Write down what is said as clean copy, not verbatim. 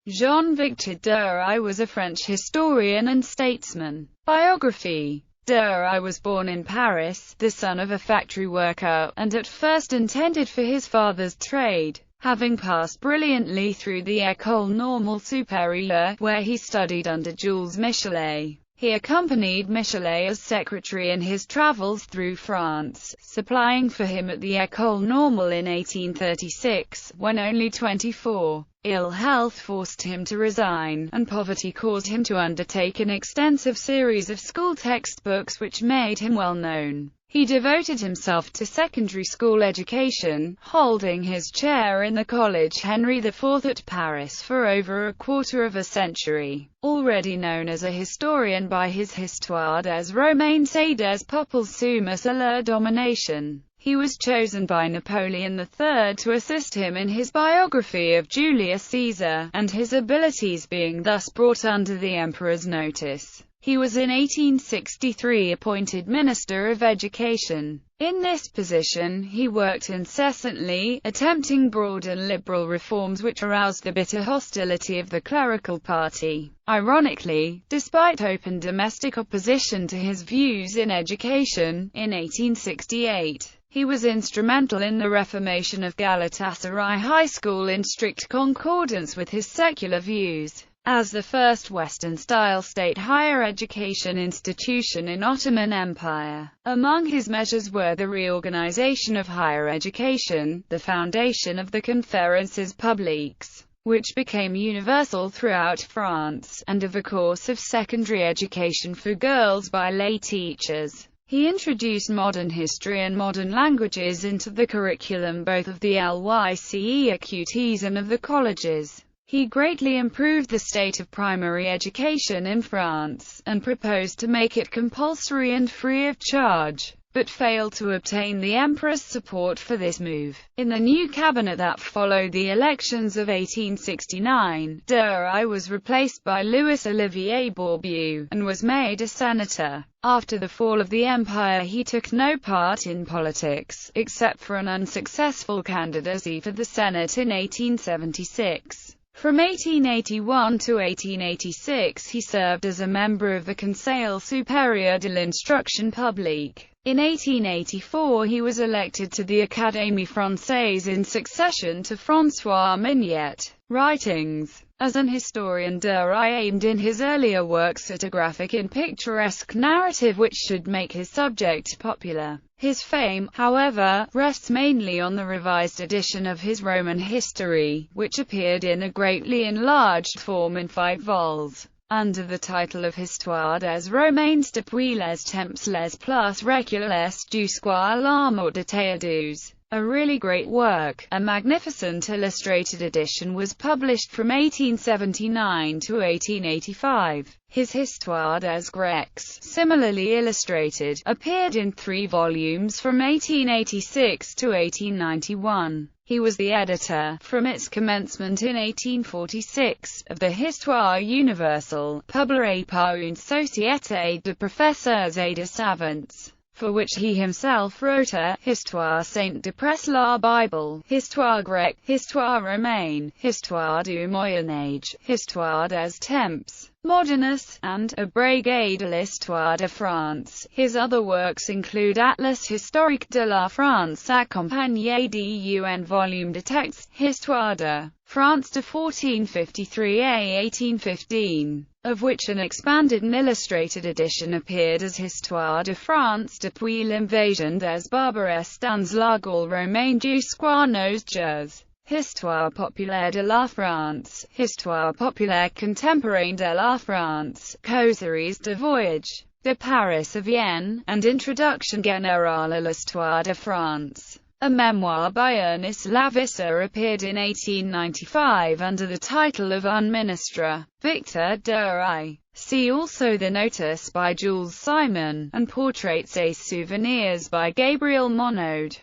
Jean-Victor Duruy was a French historian and statesman. Biography. Duruy was born in Paris, the son of a factory worker, and at first intended for his father's trade. Having passed brilliantly through the École Normale Supérieure, where he studied under Jules Michelet, he accompanied Michelet as secretary in his travels through France, supplying for him at the École Normale in 1836, when only 24. Ill health forced him to resign, and poverty caused him to undertake an extensive series of school textbooks which made him well known. He devoted himself to secondary school education, holding his chair in the Collège Henri IV at Paris for over a quarter of a century. Already known as a historian by his Histoire des Romains et des peuples soumis à leur domination, he was chosen by Napoleon III to assist him in his biography of Julius Caesar, and his abilities being thus brought under the emperor's notice, he was in 1863 appointed Minister of Education. In this position, he worked incessantly, attempting broad and liberal reforms which aroused the bitter hostility of the clerical party. Ironically, despite open domestic opposition to his views in education, in 1868, he was instrumental in the reformation of Galatasaray High School in strict concordance with his secular views. As the first Western-style state higher education institution in Ottoman Empire, among his measures were the reorganization of higher education, the foundation of the Conférences Publiques, which became universal throughout France, and of a course of secondary education for girls by lay teachers. He introduced modern history and modern languages into the curriculum both of the lycée écoutes and of the colleges. He greatly improved the state of primary education in France, and proposed to make it compulsory and free of charge, but failed to obtain the emperor's support for this move. In the new cabinet that followed the elections of 1869, Duruy was replaced by Louis-Olivier Bourbieu, and was made a senator. After the fall of the empire he took no part in politics, except for an unsuccessful candidacy for the Senate in 1876. From 1881 to 1886 he served as a member of the Conseil supérieur de l'instruction publique. In 1884 he was elected to the Académie Française in succession to François Mignet. Writings. As an historian, Duruy aimed in his earlier works at a graphic and picturesque narrative which should make his subject popular. His fame, however, rests mainly on the revised edition of his Roman history, which appeared in a greatly enlarged form in 5 vols, under the title of Histoire des Romains depuis les temps les plus reculés jusqu'à la mort de Théodose. A really great work. A magnificent illustrated edition was published from 1879 to 1885. His Histoire des Grecs, similarly illustrated, appeared in 3 volumes from 1886 to 1891. He was the editor, from its commencement in 1846, of the Histoire universelle, publiée par une société de professeurs et de savants, for which he himself wrote a Histoire sainte d'après la Bible, Histoire grecque, Histoire romaine, Histoire du Moyen Âge, Histoire des temps modernus, and Abrégé de l'Histoire de France. His other works include Atlas historique de la France accompagné d'un volume de textes, Histoire de France de 1453 à 1815, of which an expanded and illustrated edition appeared as Histoire de France depuis l'invasion des Barbares dans la Gaule romaine jusqu'à nos jours. Histoire populaire de la France, Histoire populaire contemporaine de la France, Causeries de voyage, de Paris à Vienne, and Introduction générale à l'histoire de France. A memoir by Ernest Lavisseur appeared in 1895 under the title of Un ministre, Victor Duruy. See also the notice by Jules Simon, and Portraits et souvenirs by Gabriel Monod.